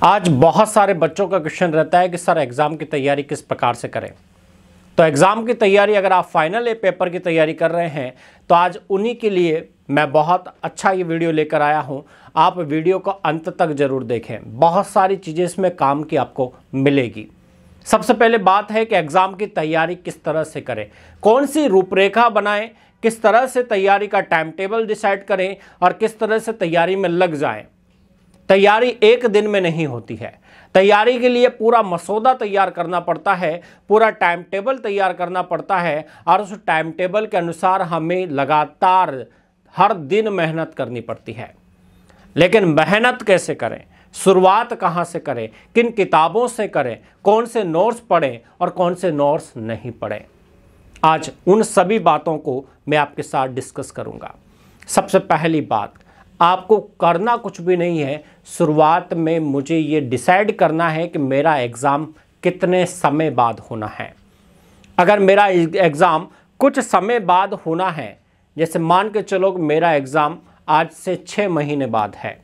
आज बहुत सारे बच्चों का क्वेश्चन रहता है कि सर एग्ज़ाम की तैयारी किस प्रकार से करें। तो एग्ज़ाम की तैयारी, अगर आप फाइनल ए पेपर की तैयारी कर रहे हैं तो आज उन्हीं के लिए मैं बहुत अच्छा ये वीडियो लेकर आया हूँ। आप वीडियो को अंत तक ज़रूर देखें, बहुत सारी चीज़ें इसमें काम की आपको मिलेगी। सबसे पहले बात है कि एग्ज़ाम की तैयारी किस तरह से करें, कौन सी रूपरेखा बनाएं, किस तरह से तैयारी का टाइम टेबल डिसाइड करें और किस तरह से तैयारी में लग जाएं। तैयारी एक दिन में नहीं होती है। तैयारी के लिए पूरा मसौदा तैयार करना पड़ता है, पूरा टाइम टेबल तैयार करना पड़ता है और उस टाइम टेबल के अनुसार हमें लगातार हर दिन मेहनत करनी पड़ती है। लेकिन मेहनत कैसे करें, शुरुआत कहाँ से करें, किन किताबों से करें, कौन से नोट्स पढ़ें और कौन से नोट्स नहीं पढ़ें, आज उन सभी बातों को मैं आपके साथ डिस्कस करूंगा। सबसे पहली बात, आपको करना कुछ भी नहीं है। शुरुआत में मुझे ये डिसाइड करना है कि मेरा एग्ज़ाम कितने समय बाद होना है। अगर मेरा एग्ज़ाम कुछ समय बाद होना है, जैसे मान के चलो कि मेरा एग्ज़ाम आज से 6 महीने बाद है,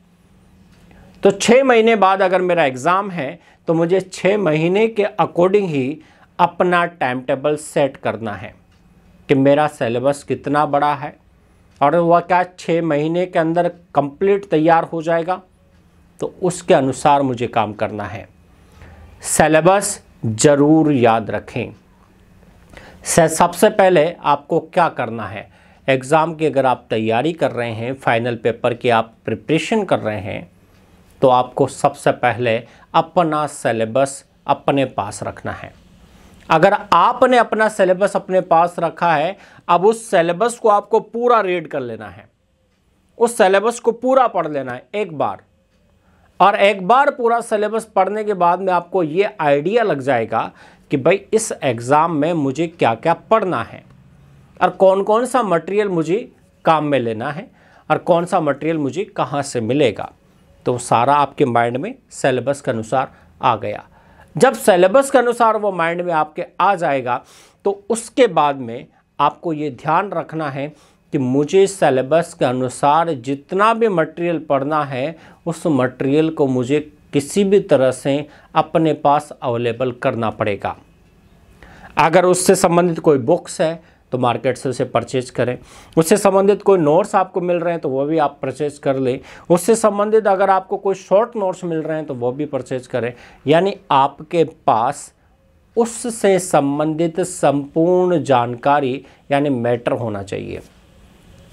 तो 6 महीने बाद अगर मेरा एग्ज़ाम है तो मुझे 6 महीने के अकॉर्डिंग ही अपना टाइम टेबल सेट करना है कि मेरा सिलेबस कितना बड़ा है और वह क्या 6 महीने के अंदर कंप्लीट तैयार हो जाएगा, तो उसके अनुसार मुझे काम करना है। सिलेबस ज़रूर याद रखें। सबसे पहले आपको क्या करना है, एग्ज़ाम की अगर आप तैयारी कर रहे हैं, फाइनल पेपर की आप प्रिपरेशन कर रहे हैं, तो आपको सबसे पहले अपना सिलेबस अपने पास रखना है। अगर आपने अपना सिलेबस अपने पास रखा है, अब उस सिलेबस को आपको पूरा रीड कर लेना है, उस सिलेबस को पूरा पढ़ लेना है एक बार। और एक बार पूरा सिलेबस पढ़ने के बाद में आपको ये आइडिया लग जाएगा कि भाई इस एग्ज़ाम में मुझे क्या क्या पढ़ना है और कौन कौन सा मटेरियल मुझे काम में लेना है और कौन सा मटेरियल मुझे कहाँ से मिलेगा। तो सारा आपके माइंड में सिलेबस के अनुसार आ गया। जब सिलेबस के अनुसार वो माइंड में आपके आ जाएगा तो उसके बाद में आपको ये ध्यान रखना है कि मुझे सिलेबस के अनुसार जितना भी मटेरियल पढ़ना है, उस मटेरियल को मुझे किसी भी तरह से अपने पास अवेलेबल करना पड़ेगा। अगर उससे संबंधित कोई बुक्स है तो मार्केट से उसे परचेज करें, उससे संबंधित कोई नोट्स आपको मिल रहे हैं तो वो भी आप परचेज कर लें, उससे संबंधित अगर आपको कोई शॉर्ट नोट्स मिल रहे हैं तो वो भी परचेज करें। यानी आपके पास उससे संबंधित संपूर्ण जानकारी यानी मैटर होना चाहिए।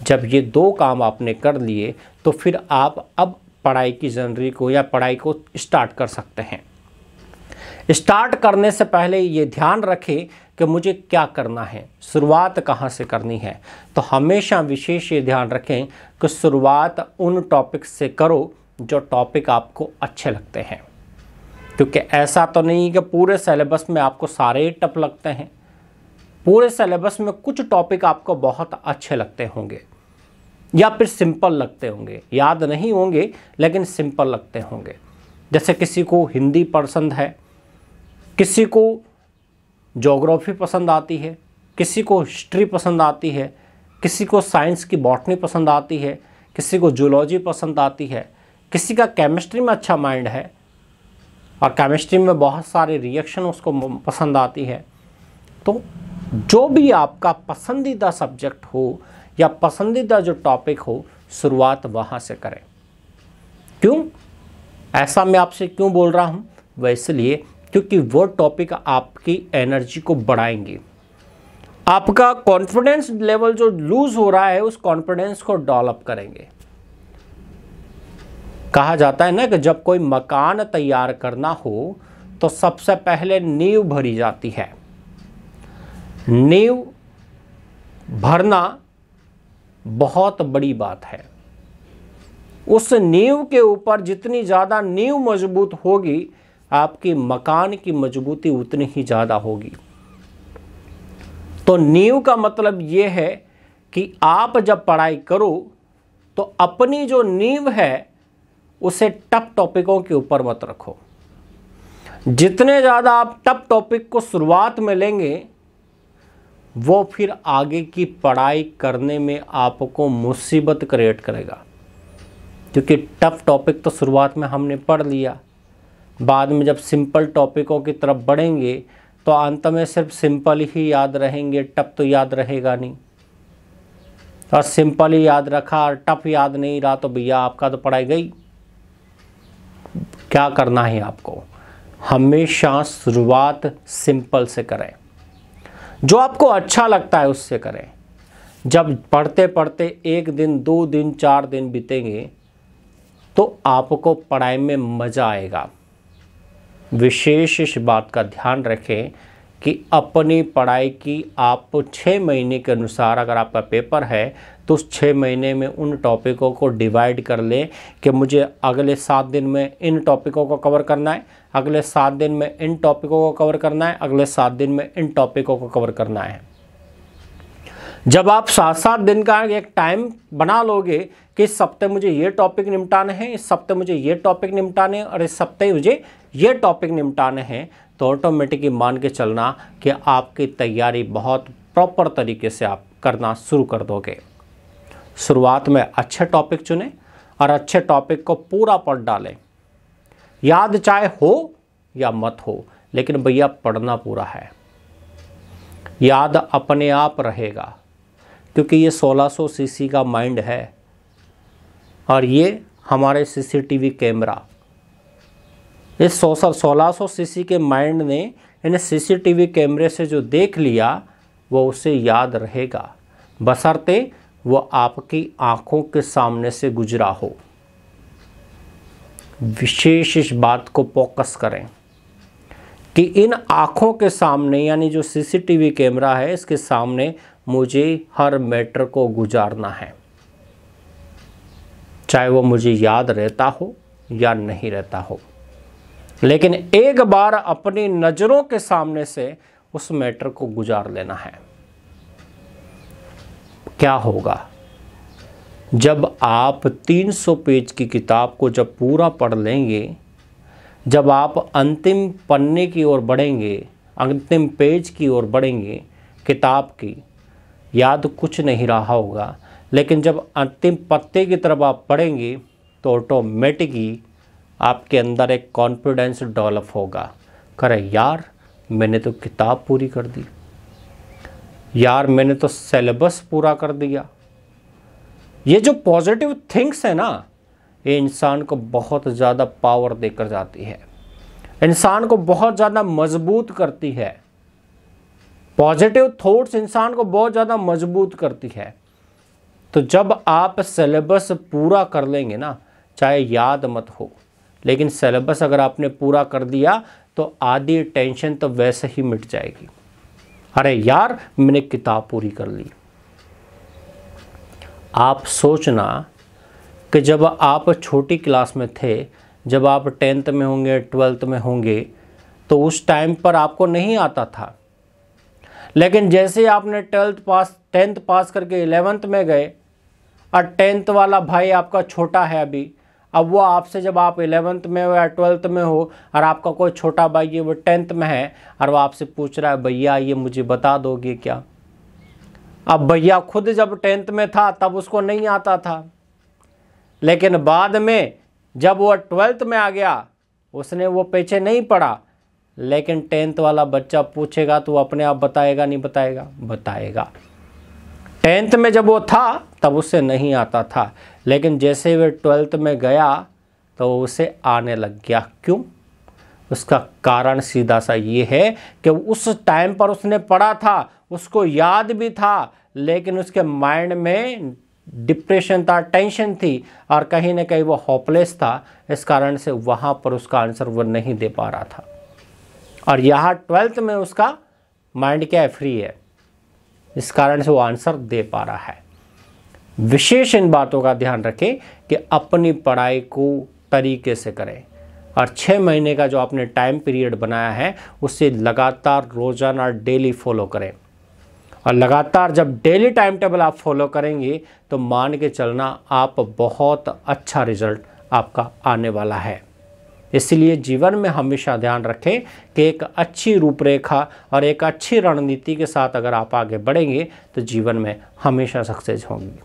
जब ये 2 काम आपने कर लिए तो फिर आप अब पढ़ाई की जर्नी को या पढ़ाई को स्टार्ट कर सकते हैं। स्टार्ट करने से पहले ये ध्यान रखें कि मुझे क्या करना है, शुरुआत कहाँ से करनी है। तो हमेशा विशेष ये ध्यान रखें कि शुरुआत उन टॉपिक से करो जो टॉपिक आपको अच्छे लगते हैं, क्योंकि ऐसा तो नहीं कि पूरे सिलेबस में आपको सारे ही टफ लगते हैं। पूरे सिलेबस में कुछ टॉपिक आपको बहुत अच्छे लगते होंगे या फिर सिंपल लगते होंगे, याद नहीं होंगे लेकिन सिंपल लगते होंगे। जैसे किसी को हिंदी पसंद है, किसी को ज्योग्राफी पसंद आती है, किसी को हिस्ट्री पसंद आती है, किसी को साइंस की बॉटनी पसंद आती है, किसी को जूलॉजी पसंद आती है, किसी का केमिस्ट्री में अच्छा माइंड है और केमिस्ट्री में बहुत सारे रिएक्शन उसको पसंद आती है। तो जो भी आपका पसंदीदा सब्जेक्ट हो या पसंदीदा जो टॉपिक हो, शुरुआत वहाँ से करें। क्यों ऐसा मैं आपसे क्यों बोल रहा हूँ, वह इसलिए क्योंकि वो टॉपिक आपकी एनर्जी को बढ़ाएंगे। आपका कॉन्फिडेंस लेवल जो लूज हो रहा है उस कॉन्फिडेंस को डेवलप करेंगे। कहा जाता है ना कि जब कोई मकान तैयार करना हो तो सबसे पहले नींव भरी जाती है। नींव भरना बहुत बड़ी बात है। उस नींव के ऊपर जितनी ज़्यादा नींव मजबूत होगी, आपकी मकान की मजबूती उतनी ही ज़्यादा होगी। तो नींव का मतलब ये है कि आप जब पढ़ाई करो तो अपनी जो नींव है उसे टफ टॉपिकों के ऊपर मत रखो। जितने ज़्यादा आप टफ टॉपिक को शुरुआत में लेंगे, वो फिर आगे की पढ़ाई करने में आपको मुसीबत क्रिएट करेगा, क्योंकि टफ टॉपिक तो शुरुआत में हमने पढ़ लिया, बाद में जब सिंपल टॉपिकों की तरफ बढ़ेंगे तो अंत में सिर्फ सिंपल ही याद रहेंगे, टफ तो याद रहेगा नहीं। और सिंपल ही याद रखा और टफ याद नहीं रहा तो भैया आपका तो पढ़ाई गई। क्या करना है आपको, हमेशा शुरुआत सिंपल से करें, जो आपको अच्छा लगता है उससे करें। जब पढ़ते पढ़ते 1 दिन 2 दिन 4 दिन बीतेंगे तो आपको पढ़ाई में मज़ा आएगा। विशेष इस बात का ध्यान रखें कि अपनी पढ़ाई की आप 6 महीने के अनुसार अगर आपका पेपर है तो उस 6 महीने में उन टॉपिकों को डिवाइड कर लें कि मुझे अगले 7 दिन में इन टॉपिकों को कवर करना है, अगले 7 दिन में इन टॉपिकों को कवर करना है, अगले 7 दिन में इन टॉपिकों को कवर करना है। जब आप 7-7 दिन का एक टाइम बना लोगे कि इस हफ्ते मुझे ये टॉपिक निपटाने हैं, इस हफ्ते मुझे ये टॉपिक निपटाने हैं और इस हफ्ते मुझे ये टॉपिक निपटाने हैं, तो ऑटोमेटिकली मान के चलना कि आपकी तैयारी बहुत प्रॉपर तरीके से आप करना शुरू कर दोगे। शुरुआत में अच्छे टॉपिक चुनें और अच्छे टॉपिक को पूरा पढ़ डालें। याद चाहे हो या मत हो, लेकिन भैया पढ़ना पूरा है। याद अपने आप रहेगा क्योंकि ये 1600 सीसी का माइंड है और ये हमारे सीसीटीवी कैमरा, इस 1600 सीसी के माइंड ने इन सीसीटीवी कैमरे से जो देख लिया वो उसे याद रहेगा, बशर्ते वो आपकी आंखों के सामने से गुजरा हो। विशेष इस बात को फोकस करें कि इन आंखों के सामने यानी जो सीसीटीवी कैमरा है इसके सामने मुझे हर मैटर को गुजारना है, चाहे वो मुझे याद रहता हो या नहीं रहता हो, लेकिन एक बार अपनी नज़रों के सामने से उस मैटर को गुजार लेना है। क्या होगा जब आप 300 पेज की किताब को जब पूरा पढ़ लेंगे, जब आप अंतिम पन्ने की ओर बढ़ेंगे, अंतिम पेज की ओर बढ़ेंगे किताब की, याद कुछ नहीं रहा होगा, लेकिन जब अंतिम पत्ते की तरफ आप पढ़ेंगे तो ऑटोमेटिकली आपके अंदर एक कॉन्फिडेंस डेवलप होगा। करे यार मैंने तो किताब पूरी कर दी, यार मैंने तो सिलेबस पूरा कर दिया। ये जो पॉजिटिव थिंग्स है ना, ये इंसान को बहुत ज़्यादा पावर देकर जाती है, इंसान को बहुत ज़्यादा मजबूत करती है। पॉजिटिव थॉट्स इंसान को बहुत ज़्यादा मजबूत करती है। तो जब आप सिलेबस पूरा कर लेंगे ना, चाहे याद मत हो, लेकिन सिलेबस अगर आपने पूरा कर दिया तो आधी टेंशन तो वैसे ही मिट जाएगी। अरे यार मैंने किताब पूरी कर ली। आप सोचना कि जब आप छोटी क्लास में थे, जब आप 10th में होंगे 12th में होंगे, तो उस टाइम पर आपको नहीं आता था, लेकिन जैसे आपने 10th पास करके 11th में गए और 10th वाला भाई आपका छोटा है अभी, अब वो आपसे जब आप 11th में हो या 12th में हो और आपका कोई छोटा भाई है वो 10th में है और वो आपसे पूछ रहा है भैया ये मुझे बता दोगे क्या। अब भैया खुद जब 10th में था तब उसको नहीं आता था, लेकिन बाद में जब वो 12th में आ गया उसने वो पीछे नहीं पड़ा, लेकिन 10th वाला बच्चा पूछेगा तो वो अपने आप बताएगा नहीं बताएगा, बताएगा। 10th में जब वो था तब उससे नहीं आता था, लेकिन जैसे वो 12th में गया तो उसे आने लग गया। क्यों? उसका कारण सीधा सा ये है कि उस टाइम पर उसने पढ़ा था, उसको याद भी था, लेकिन उसके माइंड में डिप्रेशन था, टेंशन थी और कहीं ना कहीं वो होपलेस था। इस कारण से वहाँ पर उसका आंसर वो नहीं दे पा रहा था। और यहाँ 12th में उसका माइंड क्या है, फ्री है, इस कारण से वो आंसर दे पा रहा है। विशेष इन बातों का ध्यान रखें कि अपनी पढ़ाई को तरीके से करें और 6 महीने का जो आपने टाइम पीरियड बनाया है उसे लगातार रोज़ाना डेली फॉलो करें। और लगातार जब डेली टाइम टेबल आप फॉलो करेंगे तो मान के चलना आप बहुत अच्छा रिजल्ट आपका आने वाला है। इसलिए जीवन में हमेशा ध्यान रखें कि एक अच्छी रूपरेखा और एक अच्छी रणनीति के साथ अगर आप आगे बढ़ेंगे तो जीवन में हमेशा सक्सेस होंगी।